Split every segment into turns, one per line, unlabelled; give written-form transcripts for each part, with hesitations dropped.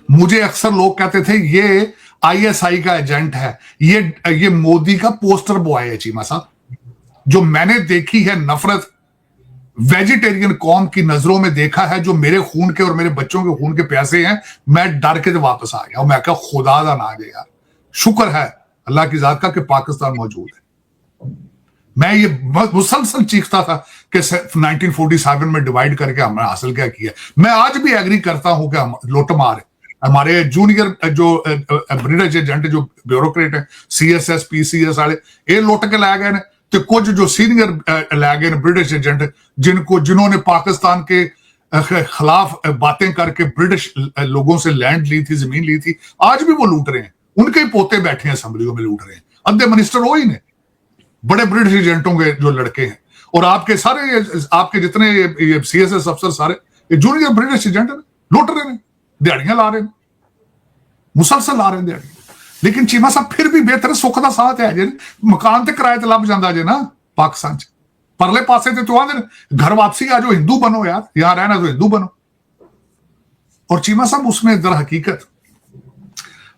मुझे अक्सर लोग कहते थे ये आईएसआई का एजेंट है, ये मोदी का पोस्टर बॉय है चीमा साहब। जो मैंने देखी है नफरत वेजिटेरियन कौम की नजरों में देखा है, जो मेरे खून के और मेरे बच्चों के खून के प्यासे हैं, मैं डर के वापस आ गया और मैं कहा खुदा दा ना गया यार, शुक्र है अल्लाह की जात का कि पाकिस्तान मौजूद है। मैं ये मुसलसल चीखता था कि 1947 में डिवाइड करके हमने हासिल क्या किया। मैं आज भी एग्री करता हूं कि हम लुटमार हमारे जूनियर जो ब्रिटिश एजेंट जो ब्यूरोक्रेट है सीएसएस पीसीएस वाले ये लुट के लै गए ने, तो कुछ जो सीनियर लै गए ब्रिटिश एजेंट जिन्होंने पाकिस्तान के खिलाफ बातें करके ब्रिटिश लोगों से लैंड ली थी, जमीन ली थी, आज भी वो लूट रहे हैं। उनके ही पोते बैठे हैं असेंबलियों में लूट रहे हैं। अद्धे मिनिस्टर हो ही ने बड़े ब्रिटिश एजेंटों के जो लड़के हैं, और आपके सारे आपके जितने ये सीएसएस अफसर सारे ये जूनियर ब्रिटिश एजेंट है, लूट रहे हैं, दिहाड़ियां ला रहे हैं, मुसलसल ला रहे हैं दिहाड़ियां। लेकिन चीमा साहब फिर भी बेहतर सुख का साथ है जे मकान ते किराए ते लभ जांदा जे ना पाकिस्तान च, परले पासे ते तो आंदे घर वापसी आ जाओ, हिंदू बनो यार, यहां रहना तो हिंदू बनो। और चीमा साहब उसमें दर हकीकत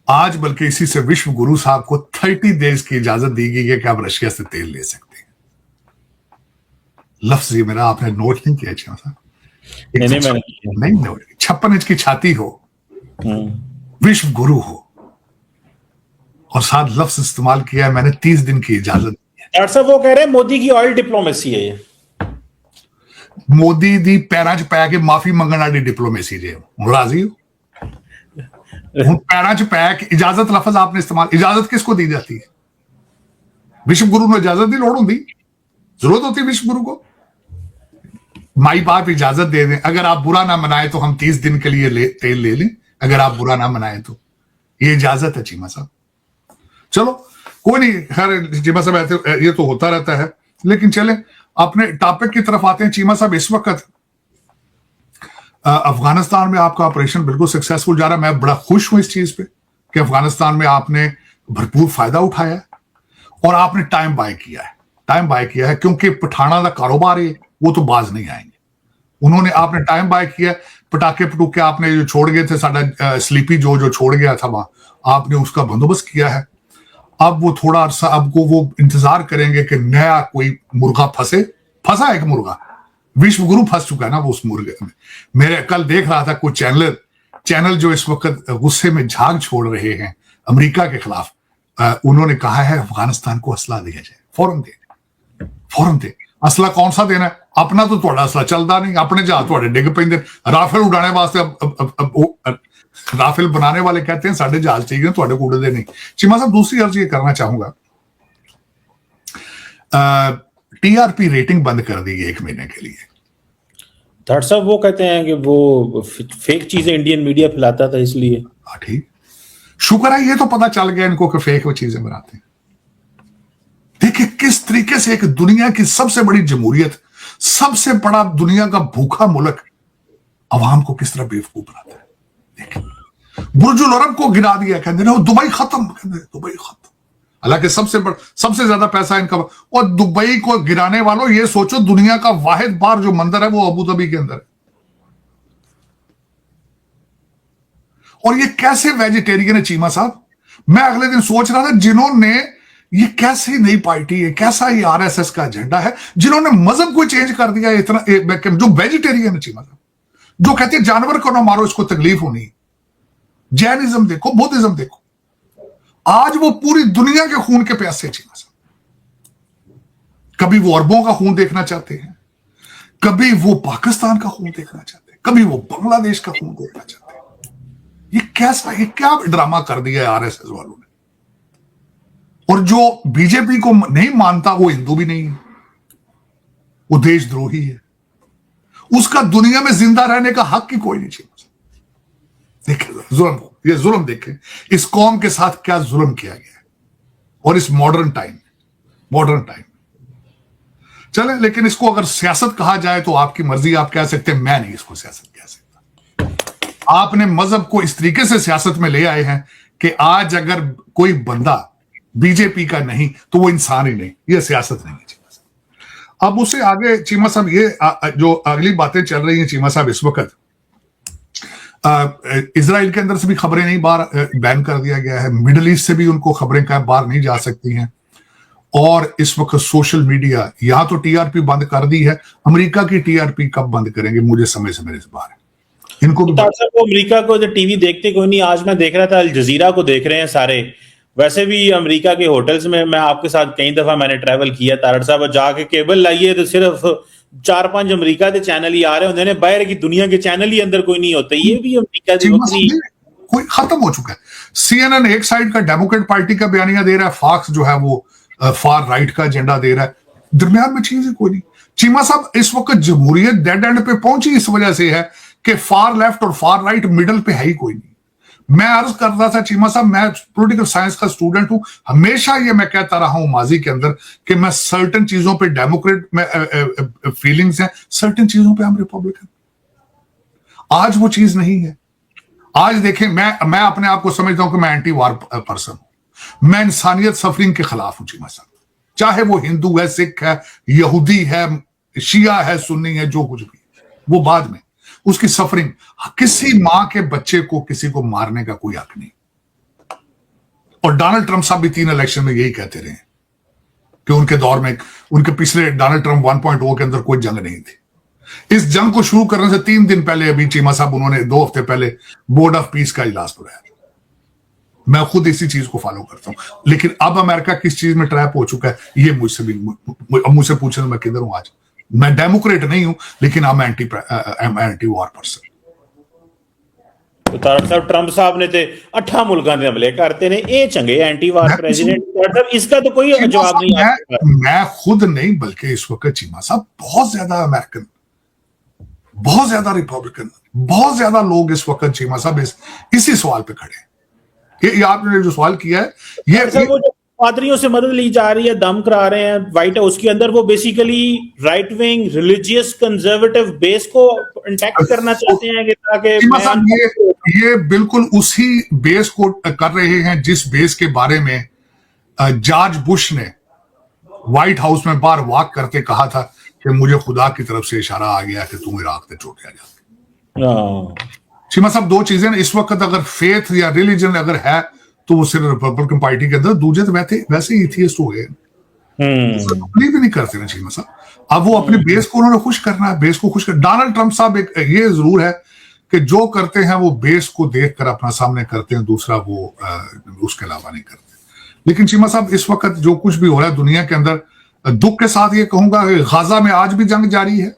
आज बल्कि इसी से विश्व गुरु साहब को 30 डेज की इजाजत दी गई है कि आप रशिया से तेल ले सकते हैं। लफ्ज ये मेरा आपने नोट नहीं किया चीमा साहब? नहीं नोट, 56 इंच की छाती हो, विश्व गुरु हो, और साथ लफ्ज इस्तेमाल किया है मैंने 30 दिन की इजाजत दी है।
डॉक्टर साहब वो कह रहे हैं मोदी की ऑयल डिप्लोमेसी है ये।
मोदी दी पैरां च पै के माफी मंगण वाली डिप्लोमेसी जे हूं राजी हो? हूं पैरां च पै के इजाजत लफ्ज आपने इस्तेमाल, इजाजत किसको दी जाती है? विश्व गुरु ने इजाजत की लोड़ होती, जरूरत होती है विश्व गुरु को? माई बाप इजाजत दे दें, अगर आप बुरा ना मनाए तो हम 30 दिन के लिए तेल ले लें, अगर आप बुरा ना मनाए तो ये इजाजत है चीमा साहब। चलो कोई नहीं, खैर चीमा साहब ये तो होता रहता है। लेकिन चले अपने टॉपिक की तरफ आते हैं चीमा साहब। इस वक्त अफगानिस्तान में आपका ऑपरेशन बिल्कुल सक्सेसफुल जा रहा है। मैं बड़ा खुश हूं इस चीज पे कि अफगानिस्तान में आपने भरपूर फायदा उठाया है और आपने टाइम बाय किया है। टाइम बाय किया है क्योंकि पठाना का कारोबार है, वो तो बाज नहीं आएंगे। उन्होंने आपने टाइम बाय किया, पटाखे पटूखे आपने जो छोड़ गए थे, साडा स्लीपी जो छोड़ गया था वहां, आपने उसका बंदोबस्त किया है। अब वो थोड़ा अरसा आपको वो इंतजार करेंगे कि नया कोई मुर्गा फंसा एक मुर्गा, विश्व गुरु फंस चुका है ना वो उस मुर्गे में। मेरे कल देख रहा था कुछ चैनल जो इस वक्त गुस्से में झाग छोड़ रहे हैं अमेरिका के खिलाफ, उन्होंने कहा है अफगानिस्तान को असला दिया जाए, फौरन दे। असला कौन सा देना है? अपना तो थोड़ा असला चलता नहीं, अपने जहाज थोड़े डिग पेंदे। राफेल उड़ाने वास्ते राफेल बनाने वाले कहते हैं साढ़े जहाज चाहिए, थोड़े को उड़ते नहीं। चीमा साहब दूसरी अर्ज ये करना चाहूंगा, टीआरपी रेटिंग बंद कर दी गई 1 महीने के लिए।
डॉक्टर साहब वो कहते हैं कि वो फेक चीजें इंडियन मीडिया फैलाता था इसलिए।
हाँ ठीक, शुक्र है ये तो पता चल गया इनको कि फेक वो चीजें बनाते हैं। देखिए किस तरीके से एक दुनिया की सबसे बड़ी जमहूरियत, सबसे बड़ा दुनिया का भूखा मुल्क अवाम को किस तरह बेवकूफ बनाता है। देखिए बुर्जुल अरब को गिरा दिया, कहते हैं दुबई खत्म, दुबई खत्म। हालांकि सबसे ज्यादा पैसा इनका। और दुबई को गिराने वालों ये सोचो दुनिया का वाहिद बार जो मंदिर है वो अबू धाबी के अंदर है। और ये कैसे वेजिटेरियन है चीमा साहब? मैं अगले दिन सोच रहा था जिन्होंने ये कैसी नई पार्टी है, कैसा ये आरएसएस का एजेंडा है, जिन्होंने मजहब को चेंज कर दिया इतना, जो वेजिटेरियन है चीमा साहब, जो कहते हैं जानवर को ना मारो इसको तकलीफ होनी। जैनिज्म देखो, बुद्धिज्म देखो, आज वो पूरी दुनिया के खून के प्यासे चीमा साहब। कभी वो अरबों का खून देखना चाहते हैं, कभी वो पाकिस्तान का खून देखना चाहते हैं, कभी वो बांग्लादेश का खून देखना चाहते हैं। ये क्या ड्रामा कर दिया है आरएसएस वालों ने। और जो बीजेपी को नहीं मानता वो हिंदू भी नहीं है, वो देशद्रोही है, उसका दुनिया में जिंदा रहने का हक ही कोई नहीं चाहिए। देखिए जुल्म, ये जुल्म देखें इस कौम के साथ क्या जुल्म किया गया है, और इस मॉडर्न टाइम चले। लेकिन इसको अगर सियासत कहा जाए तो आपकी मर्जी, आप कह सकते हैं, मैं नहीं इसको सियासत कह सकता। आपने मजहब को इस तरीके से सियासत में ले आए हैं कि आज अगर कोई बंदा बीजेपी का नहीं तो वो इंसान ही नहीं, ये सियासत नहीं है चीमा साहब। अब उससे आगे चीमा साहब ये जो अगली बातें चल रही हैं चीमा साहब इस वक्त, इजराइल के अंदर से भी खबरें नहीं बाहर बैन कर दिया गया है, मिडिल ईस्ट से भी उनको खबरें का बाहर नहीं जा सकती हैं। और इस वक्त सोशल मीडिया, यहां तो टीआरपी बंद कर दी है, अमेरिका की टीआरपी कब बंद करेंगे मुझे समझ से मेरे से बाहर है। इनको भी
वो अमेरिका को जो टीवी देखते कोई नहीं। आज मैं देख रहा था अल जजीरा को देख रहे हैं सारे। वैसे भी अमेरिका के होटल्स में मैं आपके साथ कई दफा मैंने ट्रैवल किया तारड़ साहब, जाके केबल लाइए तो सिर्फ 4-5 अमेरिका के चैनल ही आ रहे होंगे ने, बाहर की दुनिया के चैनल ही अंदर कोई नहीं होते। ये भी अमेरिका की वक्री
कोई खत्म हो चुका है। सीएनएन एक साइड का डेमोक्रेट पार्टी का बयानिया दे रहा है, फॉक्स जो है वो फार राइट का एजेंडा दे रहा है, दरमियान में चीज है कोई नहीं। चीमा साहब इस वक्त जमहूरियत डेड एंड पे पहुंची इस वजह से है कि फार लेफ्ट और फार राइट मिडल पे है ही कोई नहीं। मैं अर्ज कर रहा था चीमा साहब, मैं पॉलिटिकल साइंस का स्टूडेंट हूं, हमेशा ये मैं कहता रहा हूं माजी के अंदर कि मैं सर्टेन चीजों पे डेमोक्रेट में फीलिंग्स हैं, सर्टेन चीजों पे हम रिपब्लिकन। आज वो चीज नहीं है। आज देखें, मैं अपने आप को समझता हूं कि मैं एंटी वार पर्सन हूं, मैं इंसानियत सफरिंग के खिलाफ हूं चीमा साहब, चाहे वो हिंदू है, सिख है, यहूदी है, शिया है, सुन्नी है, जो कुछ भी, वो बाद में उसकी सफरिंग। किसी मां के बच्चे को किसी को मारने का कोई हक नहीं। और डोनाल्ड ट्रंप साहब भी 3 इलेक्शन में यही कहते रहे कि उनके दौर में, उनके पिछले डोनाल्ड ट्रंप 1.0 के अंदर कोई जंग नहीं थी। इस जंग को शुरू करने से 3 दिन पहले अभी चीमा साहब उन्होंने 2 हफ्ते पहले बोर्ड ऑफ पीस का इजलास बुलाया। मैं खुद इसी चीज को फॉलो करता हूं। लेकिन अब अमेरिका किस चीज में ट्रैप हो चुका है ये मुझसे भी, मुझसे पूछने मैं किधर हूं आज। मैं डेमोक्रेट नहीं हूं लेकिन I am anti war person.
तो तारड़ साहब ट्रंप साहब ने ते 8 मुल्कां दे हमले करते ने, ये चंगे एंटी वार प्रेसिडेंट। तारड़ साहब इसका तो कोई जवाब नहीं।
मैं खुद नहीं बल्कि इस वक्त चीमा साहब बहुत ज्यादा अमेरिकन, बहुत ज्यादा रिपब्लिकन, बहुत ज्यादा लोग इस वक्त चीमा साहब इसी सवाल पे खड़े हैं। ये आपने जो सवाल किया है, ये
पादरियों से मदद ली जा रही है, दम करा रहे हैं व्हाइट हाउस के अंदर। वो basically right wing religious conservative base को इंटैक्ट करना चाहते हैं कि ताकि
ये बिल्कुल उसी बेस को कर रहे हैं जिस बेस के बारे में जॉर्ज बुश ने व्हाइट हाउस में बार वॉक करके कहा था कि मुझे खुदा की तरफ से इशारा आ गया कि तुम इराक से छोड़ जा। चीमा साहब 2 चीजें इस वक्त, अगर फेथ या रिलीजन अगर है तो वो सिर्फ रिपब्लिकन पार्टी के अंदर, दूसरे तो वैसे ही एथियस्ट हो गए, भी नहीं करते ना चीमा साहब। अब वो अपने बेस को उन्होंने खुश करना है, बेस को खुश कर। डोनाल्ड ट्रंप साहब एक ये जरूर है कि जो करते हैं वो बेस को देखकर अपना सामने करते हैं, दूसरा वो उसके अलावा नहीं करते। लेकिन चीमा साहब इस वक्त जो कुछ भी हो रहा है दुनिया के अंदर, दुख के साथ ये कहूंगा कि गाजा में आज भी जंग जारी है,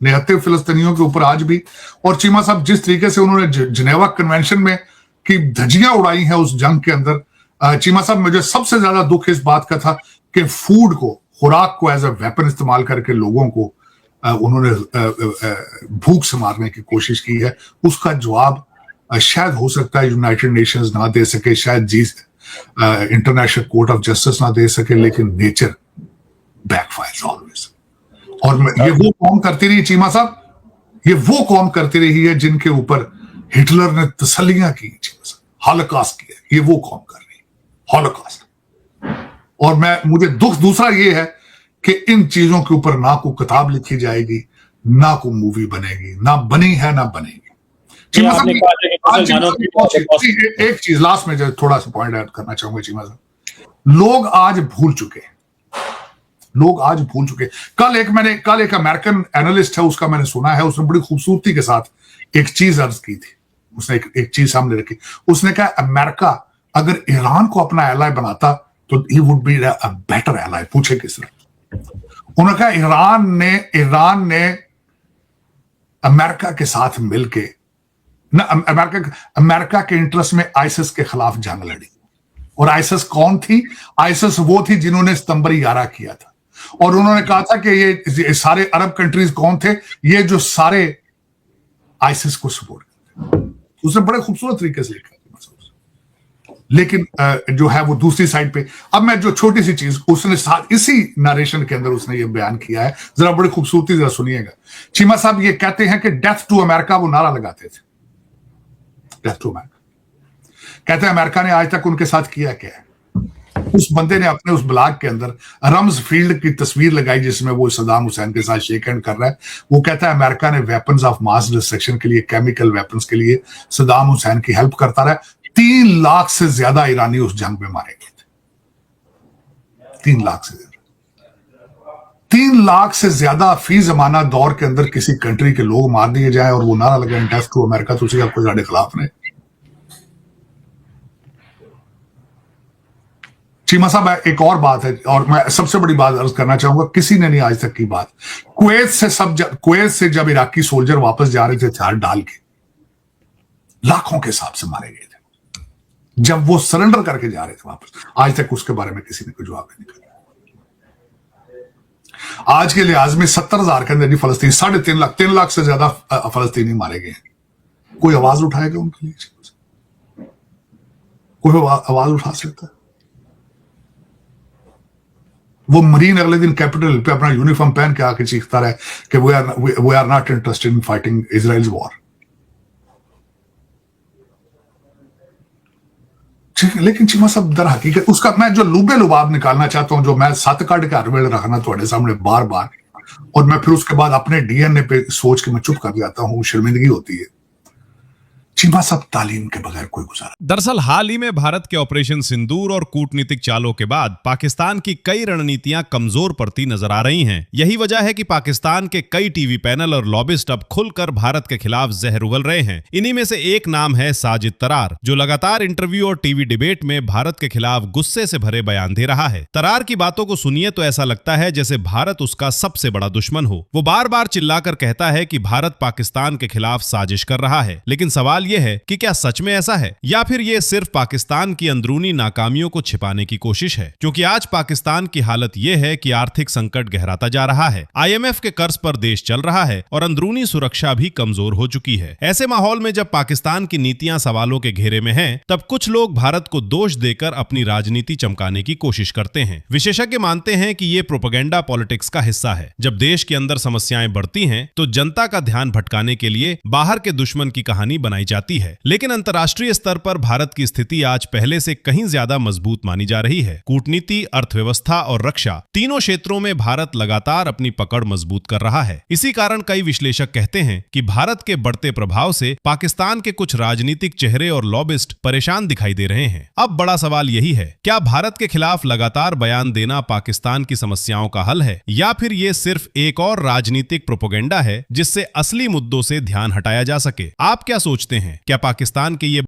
निहत्ते फिलिस्तीनियों के ऊपर आज भी। और चीमा साहब जिस तरीके से उन्होंने जिनेवा कन्वेंशन में की धज्जियां उड़ाई हैं उस जंग के अंदर, चीमा साहब मुझे सबसे ज्यादा दुख इस बात का था कि फूड को, खुराक को एज अ वेपन इस्तेमाल करके लोगों को उन्होंने भूख से मारने की कोशिश की है। उसका जवाब शायद हो सकता है यूनाइटेड नेशंस ना दे सके, शायद इंटरनेशनल कोर्ट ऑफ जस्टिस ना दे सके, लेकिन नेचर बैकफायर्स ऑलवेज। और ये वो कौम करती रही चीमा साहब, ये वो कौम करती रही है जिनके ऊपर हिटलर ने तसल्लियां की, हॉलोकॉस्ट किया, ये वो कौम कर रही है, हॉलोकॉस्ट। और मुझे दुख दूसरा ये है कि इन चीजों के ऊपर ना कोई किताब लिखी जाएगी, ना कोई मूवी बनेगी, ना बनी है ना बनेगी। चीमा साहब एक चीज लास्ट में जो थोड़ा सा पॉइंट ऐड करना चाहूंगा चीमा साहब, लोग आज भूल चुके। कल एक अमेरिकन एनालिस्ट है, उसका मैंने सुना है, उसने बड़ी खूबसूरती के साथ एक चीज अर्ज की थी। उसने एक चीज सामने रखी, उसने कहा अमेरिका अगर ईरान को अपना एलाय बनाता तो he would be a better ally. पूछे किस तरह? उन्होंने कहा ईरान ने अमेरिका के साथ मिलके ना, अमेरिका के इंटरेस्ट में आईसिस के खिलाफ जंग लड़ी। और आईसिस कौन थी? आईसिस वो थी जिन्होंने सितंबर 11 किया था। और उन्होंने कहा था कि ये सारे अरब कंट्रीज कौन थे? ये जो सारे आईसिस को सपोर्ट करते। उसने बड़े खूबसूरत तरीके से लिखा। लेकिन जो है वो दूसरी साइड पे, अब मैं जो छोटी सी चीज उसने साथ इसी नरेशन के अंदर उसने ये बयान किया है, जरा बड़ी खूबसूरती जरा सुनिएगा। चीमा साहब ये कहते हैं कि डेथ टू अमेरिका वो नारा लगाते थे, डेथ टू अमेरिका। कहते हैं अमेरिका ने आज तक उनके साथ किया क्या है? उस बंदे ने अपने उस ब्लॉग के अंदर रम्स फील्ड की तस्वीर लगाई जिसमें वो सद्दाम हुसैन के साथ शेक हैंड कर रहा है। वो कहता है अमेरिका ने वेपन्स ऑफ मास डिस्ट्रक्शन के लिए, केमिकल वेपन्स के लिए सद्दाम हुसैन की हेल्प करता रहा। 3 लाख से ज्यादा ईरानी उस जंग में मारे गए थे। 3 लाख से ज्यादा, 3 लाख से ज्यादा फी जमाना दौर के अंदर किसी कंट्री के लोग मार दिए जाए और वो नारा लगा डेथ टू अमेरिका, तो उसी का कोई साढ़े खिलाफ नहीं। चीमा साहब, एक और बात है और मैं सबसे बड़ी बात अर्ज करना चाहूंगा, किसी ने नहीं आज तक की बात। कुवैत से जब इराकी सोल्जर वापस जा रहे थे हथियार डाल के, लाखों के हिसाब से मारे गए थे जब वो सरेंडर करके जा रहे थे वापस। आज तक उसके बारे में किसी ने कोई जवाब नहीं दिया। आज के लिहाज में 70,000 के अंदर फलस्तीनी, 3.5 लाख से ज्यादा फलस्तीनी मारे गए। कोई आवाज उठाएगा उनके लिए? कोई आवाज उठा सकता है? वो मरीन अगले दिन कैपिटल पे अपना यूनिफॉर्म पहन के आके चीखता रहे कि we are not interested in fighting Israel's war. लेकिन चीमा साहब, दर हकीकत उसका मैं जो लुबे लुबाब निकालना चाहता हूं, जो मैं सत कट के हर वेले रखना थोड़े सामने बार बार, और मैं फिर उसके बाद अपने डीएनए पे सोच के मैं चुप कर जाता हूं, शर्मिंदगी होती है। चीमा साहब, तालीम के बगैर कोई गुजारा।
दरअसल हाल ही में भारत के ऑपरेशन सिंदूर और कूटनीतिक चालों के बाद पाकिस्तान की कई रणनीतियां कमजोर पड़ती नजर आ रही हैं। यही वजह है कि पाकिस्तान के कई टीवी पैनल और लॉबिस्ट अब खुलकर भारत के खिलाफ जहर उगल रहे हैं। इन्हीं में से एक नाम है साजिद तरार, जो लगातार इंटरव्यू और टीवी डिबेट में भारत के खिलाफ गुस्से से भरे बयान दे रहा है। तरार की बातों को सुनिए तो ऐसा लगता है जैसे भारत उसका सबसे बड़ा दुश्मन हो। वो बार बार चिल्लाकर कहता है कि भारत पाकिस्तान के खिलाफ साजिश कर रहा है, लेकिन सवाल यह है कि क्या सच में ऐसा है या फिर ये सिर्फ पाकिस्तान की अंदरूनी नाकामियों को छिपाने की कोशिश है। क्योंकि आज पाकिस्तान की हालत ये है कि आर्थिक संकट गहराता जा रहा है, IMF के कर्ज पर देश चल रहा है और अंदरूनी सुरक्षा भी कमजोर हो चुकी है। ऐसे माहौल में जब पाकिस्तान की नीतियां सवालों के घेरे में हैं, तब कुछ लोग भारत को दोष देकर अपनी राजनीति चमकाने की कोशिश करते हैं। विशेषज्ञ मानते हैं कि ये प्रोपेगेंडा पॉलिटिक्स का हिस्सा है। जब देश के अंदर समस्याएं बढ़ती हैं, तो जनता का ध्यान भटकाने के लिए बाहर के दुश्मन की कहानी बनाई जाती है। लेकिन अंतर्राष्ट्रीय स्तर पर भारत की स्थिति आज पहले से कहीं ज्यादा मजबूत मानी जा रही है। कूटनीति, अर्थव्यवस्था और रक्षा तीनों क्षेत्रों में भारत लगातार अपनी पकड़ मजबूत कर रहा है। इसी कारण कई विश्लेषक कहते हैं कि भारत के बढ़ते प्रभाव से पाकिस्तान के कुछ राजनीतिक चेहरे और लॉबिस्ट परेशान दिखाई दे रहे हैं। अब बड़ा सवाल यही है, क्या भारत के खिलाफ लगातार बयान देना पाकिस्तान की समस्याओं का हल है या फिर ये सिर्फ एक और राजनीतिक प्रोपेगेंडा है जिससे असली मुद्दों से ध्यान हटाया जा सके? आप क्या सोचते हैं? क्या पाकिस्तान के ये